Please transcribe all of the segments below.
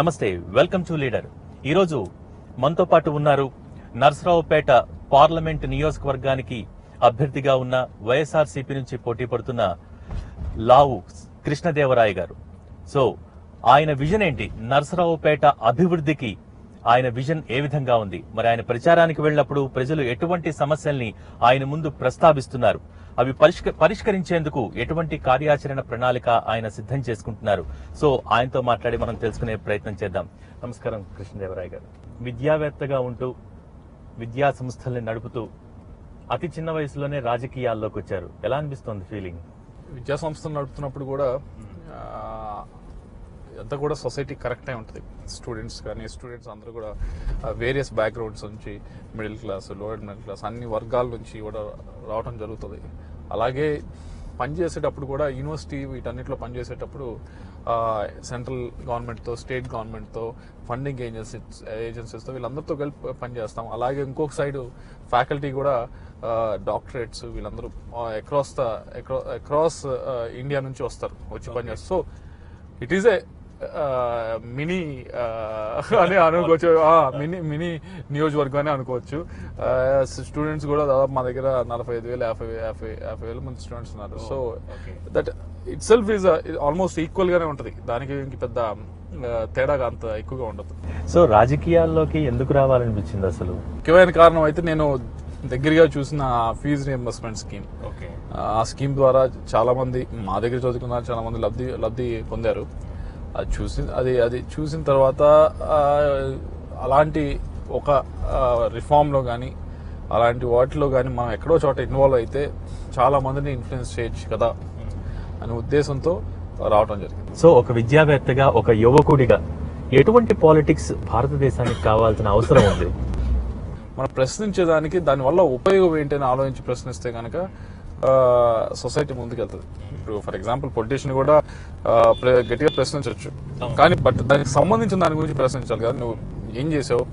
నమస్తే, welcome to leader. ఈరోజు మనతో పాటు ఉన్నారు నర్సరావుపేట పార్లమెంట్ నియోజకవర్గానికి అభ్యర్థిగా ఉన్న వైఎస్ఆర్సీపీ నుంచి పోటీ పడుతున్న లావు కృష్ణదేవరాయ గారు. సో ఆయన విజన్ ఏంటి, నర్సరావుపేట అభివృద్ధికి ఆయన విజన్ ఏ విధంగా ఉంది, మరి ఆయన ప్రచారానికి వెళ్ళినప్పుడు ప్రజలు ఎటువంటి సమస్యల్ని ఆయన ముందు ప్రస్తావిస్తున్నారు, అవి పరిష్కరించేందుకు ఎటువంటి కార్యాచరణ ప్రణాళిక ఆయన సిద్ధం చేసుకుంటున్నారు. సో ఆయనతో మాట్లాడి మనం తెలుసుకునే ప్రయత్నం చేద్దాం. నమస్కారం కృష్ణదేవరాయ గారు. విద్యావేత్తగా ఉంటూ విద్యా సంస్థల్ని నడుపుతూ అతి చిన్న వయసులోనే రాజకీయాల్లోకి వచ్చారు. ఎలా అనిపిస్తుంది ఫీలింగ్? విద్యా సంస్థలు నడుపుతున్నప్పుడు కూడా అంతా కూడా సొసైటీ కరెక్ట్ అయి ఉంటుంది. స్టూడెంట్స్ అందరూ కూడా వేరియస్ బ్యాక్గ్రౌండ్స్ నుంచి middle class, lower middle class అన్ని వర్గాల నుంచి కూడా రావడం జరుగుతుంది. అలాగే పనిచేసేటప్పుడు కూడా యూనివర్సిటీ వీటన్నిటిలో పనిచేసేటప్పుడు సెంట్రల్ గవర్నమెంట్తో, స్టేట్ గవర్నమెంట్తో, ఫండింగ్ ఏజెన్సీస్తో వీళ్ళందరితో కలిపి పనిచేస్తాం. అలాగే ఇంకొక సైడ్ ఫ్యాకల్టీ కూడా డాక్టరేట్స్ వీళ్ళందరూ అక్రాస్ ఇండియా నుంచి వచ్చి పనిచేస్తారు. So it is a mini అని అనుకోవచ్చు, మినీ నియోజకవర్గం అని అనుకోవచ్చు. స్టూడెంట్స్ కూడా దాదాపు మా దగ్గర 45,000 మంది స్టూడెంట్స్ ఉన్నారు. So that it self is almost equal గానే ఉంటుంది. దానికి ఇంక పెద్ద తేడాగా అంత ఎక్కువగా ఉండదు. సో రాజకీయాల్లోకి ఎందుకు రావాలనిపించింది అసలు? ముఖ్యమైన కారణం అయితే నేను దగ్గరగా చూసిన ఫీజు రియంబర్స్మెంట్ స్కీమ్. ఆ స్కీమ్ ద్వారా చాలా మంది మా దగ్గర చదువుకున్నారు, చాలా మంది లబ్ధి పొందారు. అది చూసిన తర్వాత అలాంటి ఒక రిఫార్మ్లో కానీ అలాంటి వాటిలో కానీ మనం ఎక్కడో చోట ఇన్వాల్వ్ అయితే చాలా మందిని ఇన్ఫ్లుయెన్స్ చేయొచ్చు కదా అనే ఉద్దేశంతో రావడం జరిగింది. సో ఒక విద్యావేత్తగా, ఒక యువకుడిగా ఎటువంటి పాలిటిక్స్ భారతదేశానికి కావాల్సిన అవసరం ఉంది? మనం ప్రశ్నించేదానికి దానివల్ల ఉపయోగం ఏంటని ఆలోచించి ప్రశ్నిస్తే కనుక సొసైటీ ముందుకెళ్తుంది. ఇప్పుడు ఫర్ ఎగ్జాంపుల్ పొలిటీషియన్ కూడా గట్టిగా ప్రశ్నించవచ్చు, కానీ బట్ దానికి సంబంధించిన దాని గురించి ప్రశ్నించాలి కదా. నువ్వు ఏం చేసావు,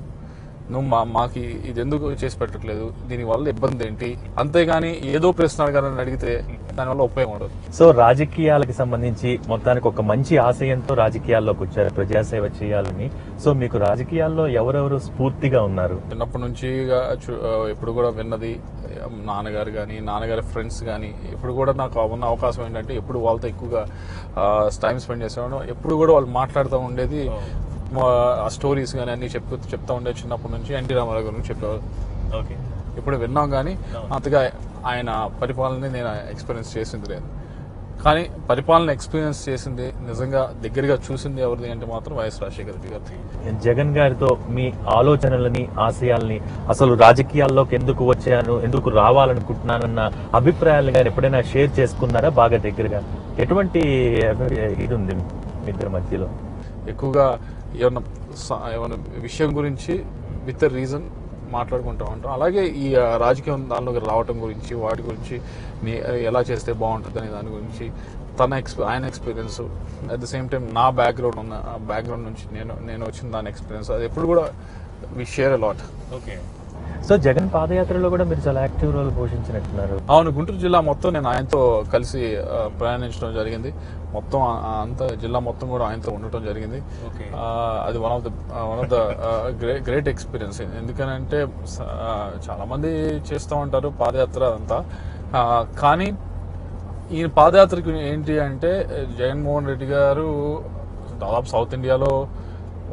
నువ్వు మాకు ఇది ఎందుకు చేసి పెట్టట్లేదు, దీనివల్ల ఇబ్బంది ఏంటి, అంతేగాని ఏదో ప్రశ్న అడగాలని అడిగితే దానివల్ల ఉపయోగం ఉండదు. సో రాజకీయాలకు సంబంధించి మొత్తానికి ఒక మంచి ఆశయంతో రాజకీయాల్లోకి వచ్చారు, ప్రజాసేవ చేయాలని. సో మీకు రాజకీయాల్లో ఎవరెవరు స్ఫూర్తిగా ఉన్నారు? చిన్నప్పటి నుంచి ఎప్పుడు కూడా విన్నది నాన్నగారు కానీ, నాన్నగారి ఫ్రెండ్స్ కానీ. ఇప్పుడు కూడా నాకు ఉన్న అవకాశం ఏంటంటే ఎప్పుడు వాళ్ళతో ఎక్కువగా టైం స్పెండ్ చేసేవాడు. ఎప్పుడు కూడా వాళ్ళు మాట్లాడుతూ ఉండేది, ఆ స్టోరీస్ కానీ అన్ని చెప్తా ఉండే. చిన్నప్పటి నుంచి ఎన్టీ రామారావు గురించి చెప్పేవారు. ఇప్పుడు విన్నాం కానీ అంతగా ఆయన పరిపాలన నేను ఎక్స్పీరియన్స్ చేసింది లేదు. కానీ పరిపాలన ఎక్స్పీరియన్స్ చేసింది, నిజంగా దగ్గరగా చూసింది ఎవరిది అంటే మాత్రం వైఎస్ రాజశేఖర రెడ్డి గారి. జగన్ గారితో మీ ఆలోచనలని, ఆశయాల్ని, అసలు రాజకీయాల్లోకి ఎందుకు వచ్చాను, ఎందుకు రావాలనుకుంటున్నానన్న అభిప్రాయాలు కానీ ఎప్పుడైనా షేర్ చేసుకున్నారా బాగా దగ్గరగా? ఎటువంటి ఇది ఉంది మీ ఇద్దరి మధ్యలో? ఎక్కువగా ఏమన్నా విషయం గురించి విత్ రీజన్ మాట్లాడుకుంటూ ఉంటాం. అలాగే ఈ రాజకీయం దానిలోకి రావటం గురించి, వాటి గురించి ఎలా చేస్తే బాగుంటుంది అనే దాని గురించి ఆయన experience, at the same time నా బ్యాక్గ్రౌండ్ నుంచి నేను వచ్చిన దాని ఎక్స్పీరియన్స్, అది ఎప్పుడు కూడా we share a lot. So Jagan పాదయాత్రలో కూడా మీరు చాలా యాక్టివ్ రోల్ పోషించినట్టున్నారు. అవును, గుంటూరు జిల్లా మొత్తం నేను ఆయనతో కలిసి ప్రయాణించడం జరిగింది. మొత్తం అంత జిల్లా మొత్తం కూడా ఆయనతో ఉండటం జరిగింది. అది one of the great experience. ఎందుకనంటే చాలా మంది చేస్తూ ఉంటారు పాదయాత్ర అంతా, కానీ ఈయన పాదయాత్రకి ఏంటి అంటే జగన్మోహన్ రెడ్డి గారు దాదాపు సౌత్ ఇండియాలో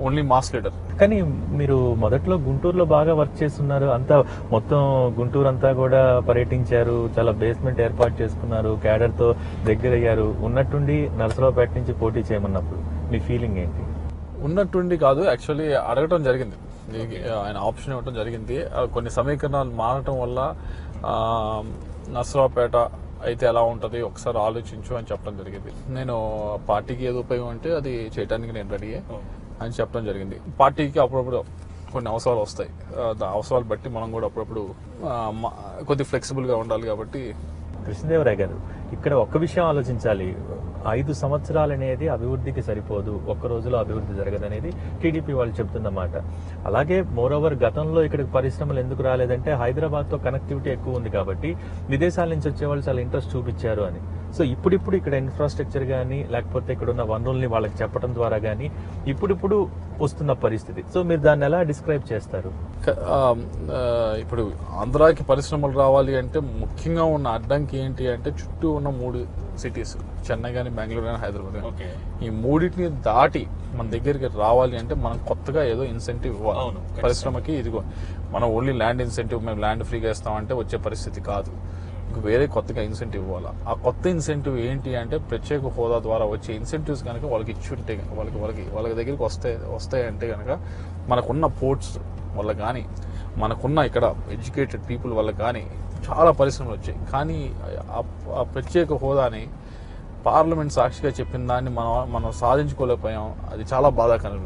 ఓన్లీ మాస్ లీడర్. కానీ మీరు మొదట్లో గుంటూరులో బాగా వర్క్ చేస్తున్నారు, అంతా మొత్తం గుంటూరు అంతా కూడా పర్యటించారు, చాలా బేస్మెంట్ ఏర్పాటు చేసుకున్నారు, క్యాడర్ తో దగ్గర అయ్యారు. ఉన్నట్టుండి నర్సరావుపేట నుంచి పోటీ చేయమన్నప్పుడు మీ ఫీలింగ్ ఏంటి? ఉన్నట్టుండి కాదు, యాక్చువల్లీ అడగటం జరిగింది, ఆయన ఆప్షన్ ఇవ్వటం జరిగింది. కొన్ని సమీకరణాలు మారటం వల్ల నర్సరావుపేట అయితే ఎలా ఉంటుంది ఒకసారి ఆలోచించు అని చెప్పడం జరిగింది. నేను పార్టీకి ఏది ఉపయోగం అంటే అది చేయడానికి నేను రెడీ అని చెప్పడం జరిగింది. పార్టీకి అప్పుడప్పుడు కొన్ని అవసరాలు వస్తాయి, అవసరాలు బట్టి మనం కూడా అప్పుడప్పుడు కొద్ది ఫ్లెక్సిబుల్గా ఉండాలి. కాబట్టి కృష్ణదేవరాయ గారు, ఇక్కడ ఒక్క విషయం ఆలోచించాలి. 5 సంవత్సరాలు అనేది అభివృద్ధికి సరిపోదు, ఒక్క రోజులో అభివృద్ధి జరగదనేది టీడీపీ వాళ్ళు చెప్తున్నమాట. అలాగే మోరోవర్ గతంలో ఇక్కడికి పరిశ్రమలు ఎందుకు రాలేదంటే హైదరాబాద్తో కనెక్టివిటీ ఎక్కువ ఉంది కాబట్టి విదేశాల నుంచి వచ్చే వాళ్ళు చాలా ఇంట్రెస్ట్ చూపించారు అని. సో ఇప్పుడిప్పుడు ఇక్కడ ఇన్ఫ్రాస్ట్రక్చర్ కానీ లేకపోతే ఇక్కడ ఉన్న వనరుల్ని వాళ్ళకి చెప్పడం ద్వారా కానీ ఇప్పుడిప్పుడు వస్తున్న పరిస్థితి. సో మీరు దాన్ని ఎలా డిస్క్రైబ్ చేస్తారు? ఇప్పుడు ఆంధ్రాకి పరిశ్రమలు రావాలి అంటే ముఖ్యంగా ఉన్న అడ్డంకి ఏంటి అంటే చుట్టూ ఉన్న 3 సిటీస్, చెన్నై కానీ, బెంగళూరు కానీ, హైదరాబాద్ కానీ, ఈ మూడింటిని దాటి మన దగ్గరికి రావాలి అంటే మనం కొత్తగా ఏదో ఇన్సెంటివ్ ఇవ్వాలి పరిశ్రమకి. ఇదిగో మనం ఓన్లీ ల్యాండ్ ఇన్సెంటివ్, మేము ల్యాండ్ ఫ్రీగా ఇస్తామంటే వచ్చే పరిస్థితి కాదు. వేరే కొత్తగా ఇన్సెంటివ్ ఇవ్వాలి. ఆ కొత్త ఇన్సెంటివ్ ఏంటి అంటే ప్రత్యేక హోదా ద్వారా వచ్చే ఇన్సెంటివ్స్ కనుక వాళ్ళకి ఇచ్చుంటే కనుక వాళ్ళ దగ్గరికి వస్తాయంటే కనుక మనకున్న పోర్ట్స్ వల్ల కానీ, మనకున్న ఇక్కడ ఎడ్యుకేటెడ్ పీపుల్ వల్ల కానీ చాలా పరిశ్రమలు వచ్చాయి. కానీ ఆ ప్రత్యేక హోదాని పార్లమెంట్ సాక్షిగా చెప్పిన దాన్ని మనం సాధించుకోలేకపోయాం. అది చాలా బాధాకరం.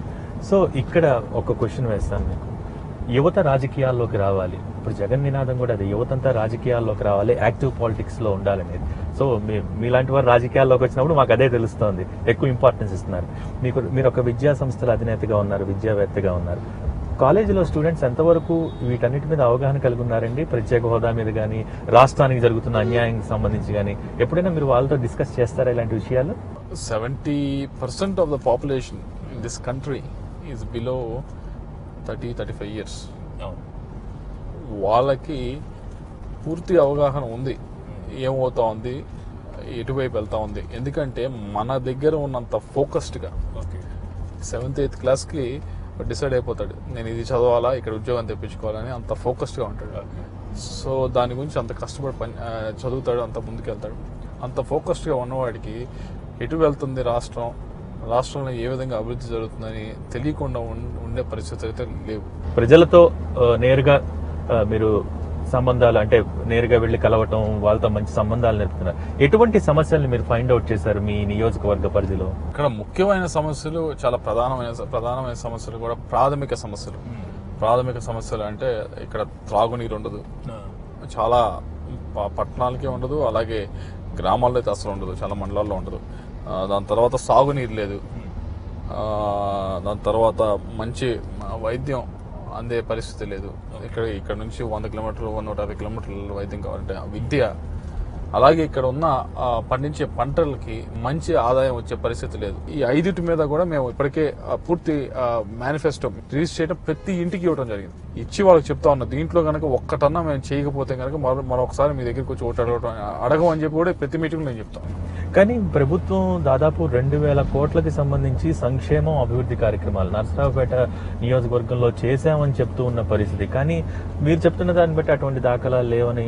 సో ఇక్కడ ఒక క్వశ్చన్ వేస్తాను మీకు. యువత రాజకీయాల్లోకి రావాలి. ఇప్పుడు జగన్ నినాదం కూడా అది, యువతంతా రాజకీయాల్లోకి రావాలి, యాక్టివ్ పాలిటిక్స్ లో ఉండాలనేది. సో మీలాంటి వారు రాజకీయాల్లోకి వచ్చినప్పుడు మాకు అదే తెలుస్తోంది, ఎక్కువ ఇంపార్టెన్స్ ఇస్తున్నారు. మీరు ఒక విద్యా సంస్థల అధినేతగా ఉన్నారు, విద్యావేత్తగా ఉన్నారు. కాలేజీలో స్టూడెంట్స్ ఎంతవరకు వీటన్నిటి మీద అవగాహన కలిగి ఉన్నారండి? ప్రత్యేక హోదా మీద కానీ, రాష్ట్రానికి జరుగుతున్న అన్యాయానికి సంబంధించి కానీ ఎప్పుడైనా మీరు వాళ్ళతో డిస్కస్ చేస్తారా ఇలాంటి విషయాలు? 70% of the population in this country is below 30-35 years. వాళ్ళకి పూర్తి అవగాహన ఉంది ఏమవుతా ఉంది, ఎటువైపు వెళ్తా ఉంది. ఎందుకంటే మన దగ్గర ఉన్నంత ఫోకస్డ్గా 7th 8th క్లాస్కి డిసైడ్ అయిపోతాడు, నేను ఇది చదవాలా, ఇక్కడ ఉద్యోగం తెప్పించుకోవాలని అంత ఫోకస్డ్గా ఉంటాడు. సో దాని గురించి అంత కష్టపడి చదువుతాడు, అంత ముందుకెళ్తాడు. అంత ఫోకస్డ్గా ఉన్నవాడికి ఎటు వెళ్తుంది రాష్ట్రంలో ఏ విధంగా అభివృద్ధి జరుగుతుందని తెలియకుండా ఉండే పరిస్థితులు అయితే లేవు. ప్రజలతో నేరుగా మీరు సంబంధాలు, అంటే నేరుగా వెళ్లి కలవటం, వాళ్ళతో మంచి సంబంధాలు నేర్పుతున్నారు. ఎటువంటి సమస్యల్ని మీరు ఫైండ్ అవుట్ చేశారు మీ నియోజకవర్గ పరిధిలో? ఇక్కడ ముఖ్యమైన సమస్యలు, చాలా ప్రధానమైన సమస్యలు కూడా ప్రాథమిక సమస్యలు అంటే ఇక్కడ త్రాగునీరు ఉండదు. చాలా పట్టణాలకే ఉండదు, అలాగే గ్రామాల్లో అయితే అసలు ఉండదు, చాలా మండలాల్లో ఉండదు. దాని తర్వాత సాగునీరు లేదు. దాని తర్వాత మంచి వైద్యం అందే పరిస్థితి లేదు. ఇక్కడ నుంచి 100 కిలోమీటర్లు 150 కిలోమీటర్ల వైద్యం కావాలంటే విద్య, అలాగే ఇక్కడ ఉన్న పండించే పంటలకి మంచి ఆదాయం వచ్చే పరిస్థితి లేదు. ఈ 5 మీద కూడా మేము ఇప్పటికే పూర్తి మేనిఫెస్టో రిలీజ్ చేయడం ప్రతి ఇంటికి ఇవ్వడం జరిగింది. ఇచ్చి వాళ్ళకి చెప్తా ఉన్నా, దీంట్లో కనుక ఒక్కటన్నా మేము చేయకపోతే కనుక మరొకసారి మీ దగ్గరికి వచ్చి ఓటు అడగమని చెప్పి కూడా ప్రతి మీటింగ్ నేను చెప్తాను. కానీ ప్రభుత్వం దాదాపు 2000 కోట్లకి సంబంధించి సంక్షేమం, అభివృద్ధి కార్యక్రమాలు నరసరావుపేట నియోజకవర్గంలో చేశామని చెప్తూ ఉన్న పరిస్థితి. కానీ మీరు చెప్తున్న దాన్ని బట్టి అటువంటి దాఖలాలు లేవని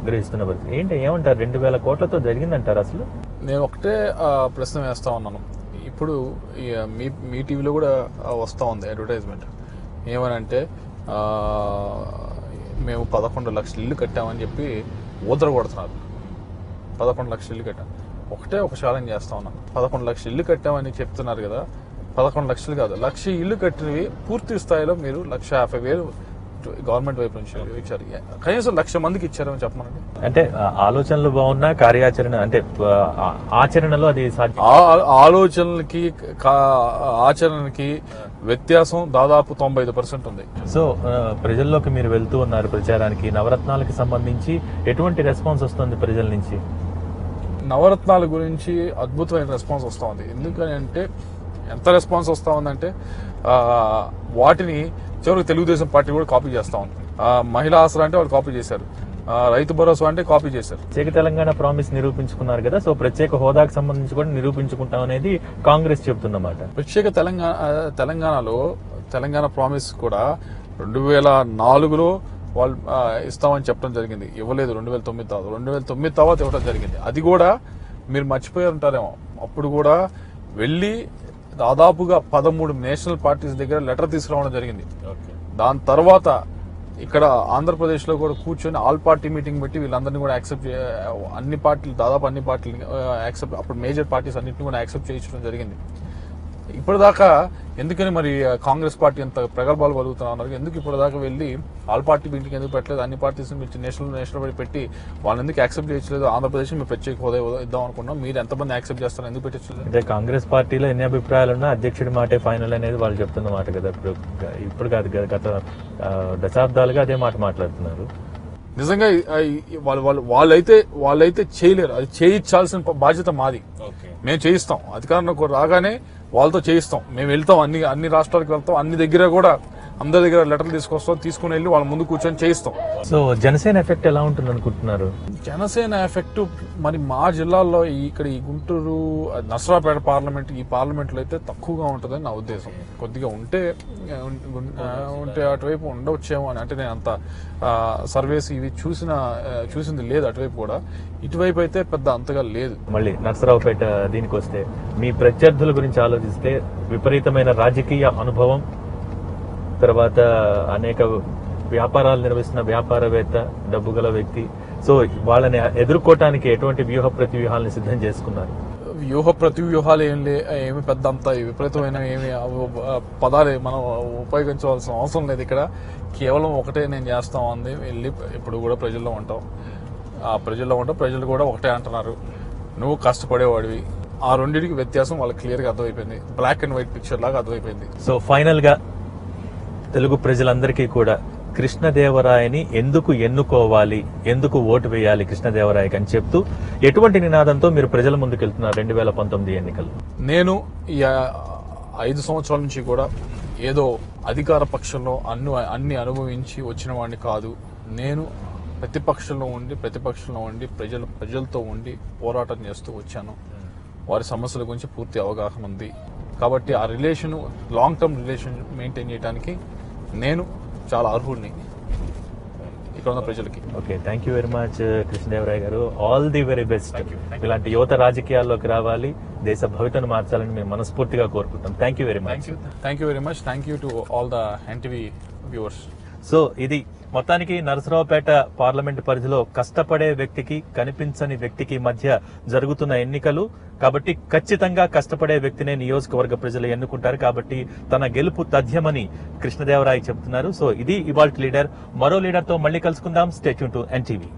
గ్రహిస్తున్న పరిస్థితి. ఏమంటారు, 2000 కోట్లతో జరిగిందంటారు అసలు? నేను ఒకటే ప్రశ్న వేస్తా ఉన్నాను. ఇప్పుడు మీ టీవీలో కూడా వస్తూ ఉంది అడ్వర్టైజ్మెంట్, ఏమనంటే మేము 11 లక్షల ఇల్లు కట్టామని చెప్పి ఊదర కొడుతున్నారు. 11 లక్షల ఇల్లు కట్టాం. ఒక ఛాలెంజ్ చేస్తా ఉన్నాను. 11 లక్షల ఇల్లు కట్టామని చెప్తున్నారు కదా, 11 లక్షలు కాదు, 1,00,000 ఇల్లు కట్టినవి పూర్తి స్థాయిలో మీరు 1,50,000 గవర్నమెంట్ వైపు నుంచి ఇచ్చారు. కనీసం 1,00,000 మందికి ఇచ్చారని చెప్పమనండి. అంటే ఆలోచనలు బాగున్నా కార్యాచరణ, అంటే ఆచరణలో అది ఆలోచనలకి ఆచరణకి వ్యత్యాసం దాదాపు 95% ఉంది. సో ప్రజల్లోకి మీరు వెళ్తూ ఉన్నారు ప్రచారానికి. నవరత్నాలకి సంబంధించి ఎటువంటి రెస్పాన్స్ వస్తుంది ప్రజల నుంచి? నవరత్నాల గురించి అద్భుతమైన రెస్పాన్స్ వస్తూ ఉంది. ఎందుకని అంటే ఎంత రెస్పాన్స్ వస్తూ ఉందంటే వాటిని చివరికి తెలుగుదేశం పార్టీ కూడా కాపీ చేస్తూ ఉంది. మహిళా ఆసరా అంటే వాళ్ళు కాపీ చేశారు, రైతు భరోసా అంటే కాపీ చేశారు. ప్రత్యేక తెలంగాణ ప్రామిస్ నిరూపించుకున్నారు కదా, సో ప్రత్యేక హోదాకు సంబంధించి కూడా నిరూపించుకుంటాం అనేది కాంగ్రెస్ చెబుతున్నమాట. ప్రత్యేక తెలంగాణలో తెలంగాణ ప్రామిస్ కూడా 2004లో వాళ్ళు ఇస్తామని చెప్పడం జరిగింది. ఇవ్వలేదు. 2009 తర్వాత ఇవ్వడం జరిగింది. అది కూడా మీరు మర్చిపోయి ఉంటారేమో. అప్పుడు కూడా వెళ్ళి దాదాపుగా 13 నేషనల్ పార్టీస్ దగ్గర లెటర్ తీసుకురావడం జరిగింది. దాని తర్వాత ఇక్కడ ఆంధ్రప్రదేశ్లో కూడా కూర్చొని ఆల్ పార్టీ మీటింగ్ పెట్టి వీళ్ళందరినీ కూడా దాదాపు అన్ని పార్టీలు యాక్సెప్ట్, అప్పుడు మేజర్ పార్టీస్ అన్నింటినీ కూడా యాక్సెప్ట్ చేయించడం జరిగింది. ఇప్పటిదాకా ఎందుకని మరి కాంగ్రెస్ పార్టీ ఎంత ప్రగల్భాలు కలుగుతున్నారు? ఎందుకు ఇప్పటిదాకా వెళ్ళి ఆల్ పార్టీ మీటింగ్ ఎందుకు పెట్టలేదు? అన్ని పార్టీస్ నేషనల్ పెట్టి వాళ్ళని ఎందుకు యాక్సెప్ట్ చేయట్లేదు? ఆంధ్రప్రదేశ్ మేము ప్రత్యేక హోదా ఇద్దాం అనుకున్నాం, మీరు ఎంతమంది యాక్సెప్ట్ చేస్తారు, ఎందుకు పెట్టలేదు? అంటే కాంగ్రెస్ పార్టీలో ఎన్ని అభిప్రాయాలున్నా అధ్యక్షుడి మాటే ఫైనల్ అనేది వాళ్ళు చెప్తున్న మాట కదా. ఇప్పుడు కాదు కదా, గత దశాబ్దాలుగా అదే మాట మాట్లాడుతున్నారు. నిజంగా వాళ్ళైతే చేయలేరు. అది చేయించాల్సిన బాధ్యత మాది. మేము చేయిస్తాం, అధికారంలోకి రాగానే వాళ్ళతో చేయిస్తాం. మేము వెళ్తాం, అన్ని రాష్ట్రాలకు వెళ్తాం, అన్ని దగ్గర కూడా అందరి దగ్గర లెటర్లు తీసుకుని వెళ్ళి వాళ్ళ ముందు కూర్చొని చేయిస్తాం. సో జనసేన ఎఫెక్ట్ ఎలా ఉంటుంది అనుకుంటున్నారు? జనసేన ఎఫెక్ట్ మరి మా జిల్లాల్లో ఇక్కడ ఈ గుంటూరు నర్సరావుపేట ఈ పార్లమెంట్లో అయితే తక్కువగా ఉంటుందని నా ఉద్దేశం. కొద్దిగా ఉంటే అటువైపు ఉండవచ్చేమో అని. అంటే నేను అంత సర్వేస్ ఇవి చూసింది లేదు అటువైపు కూడా. ఇటువైపు అయితే పెద్ద అంతగా లేదు. మళ్ళీ నర్సరావుపేట దీనికి వస్తే మీ ప్రత్యర్థుల గురించి ఆలోచిస్తే విపరీతమైన రాజకీయ అనుభవం, తర్వాత అనేక వ్యాపారాలు నిర్వహిస్తున్న వ్యాపారవేత్త, డబ్బు గల వ్యక్తి. సో వాళ్ళని ఎదుర్కోవటానికి ఎటువంటి ప్రతివ్యూహాలను సిద్ధం చేసుకున్నారు? ప్రతివ్యూహాలు ఏమి పెద్ద అంత విపరీతమైన ఏమి పదాలు మనం ఉపయోగించవలసిన అవసరం లేదు. ఇక్కడ కేవలం ఒకటే నేను చేస్తాం అంది, వెళ్ళి ఇప్పుడు కూడా ప్రజల్లో ఉంటాం, ప్రజలు కూడా ఒకటే అంటున్నారు, నువ్వు కష్టపడేవాడివి. ఆ రెండింటికి వ్యత్యాసం వాళ్ళకి క్లియర్గా అర్థమైపోయింది. బ్లాక్ అండ్ వైట్ పిక్చర్ లాగా అర్థమైపోయింది. సో ఫైనల్ గా తెలుగు ప్రజలందరికీ కూడా కృష్ణదేవరాయని ఎందుకు ఎన్నుకోవాలి, ఎందుకు ఓటు వేయాలి కృష్ణదేవరాయకి అని చెప్తూ ఎటువంటి నినాదంతో మీరు ప్రజల ముందుకు వెళ్తున్నారు 2019 ఎన్నికలు? నేను ఈ 5 సంవత్సరాల నుంచి కూడా ఏదో అధికార పక్షంలో అన్ని అనుభవించి వచ్చిన వాడిని కాదు. నేను ప్రతిపక్షంలో ఉండి ప్రజలతో ఉండి పోరాటం చేస్తూ వచ్చాను. వారి సమస్యల గురించి పూర్తి అవగాహన ఉంది. కాబట్టి ఆ లాంగ్ టర్మ్ రిలేషన్ మెయింటైన్ చేయడానికి నేను చాలా అర్హుడిని ఇక్కడ ఉన్న ప్రజలకి. Okay, thank you very much Krishnadevaraya garu. All the very best. ఇలాంటి యువత రాజకీయాల్లోకి రావాలి, దేశ భవితను మార్చాలని మేము మనస్ఫూర్తిగా కోరుకుంటాం. Thank you very much. Thank you very much. Thank you to all the NTV viewers. So ఇది మొత్తానికి నరసరావుపేట పార్లమెంట్ పరిధిలో కష్టపడే వ్యక్తికి, కనిపించని వ్యక్తికి మధ్య జరుగుతున్న ఎన్నికలు. కాబట్టి ఖచ్చితంగా కష్టపడే వ్యక్తినే నియోజకవర్గ ప్రజలు ఎన్నుకుంటారు. కాబట్టి తన గెలుపు తథ్యమని కృష్ణదేవరాయ చెబుతున్నారు. సో ఇది ఇవాల్టి లీడర్. మరో లీడర్ తో మళ్ళీ కలుసుకుందాం. Stay tune to NTV.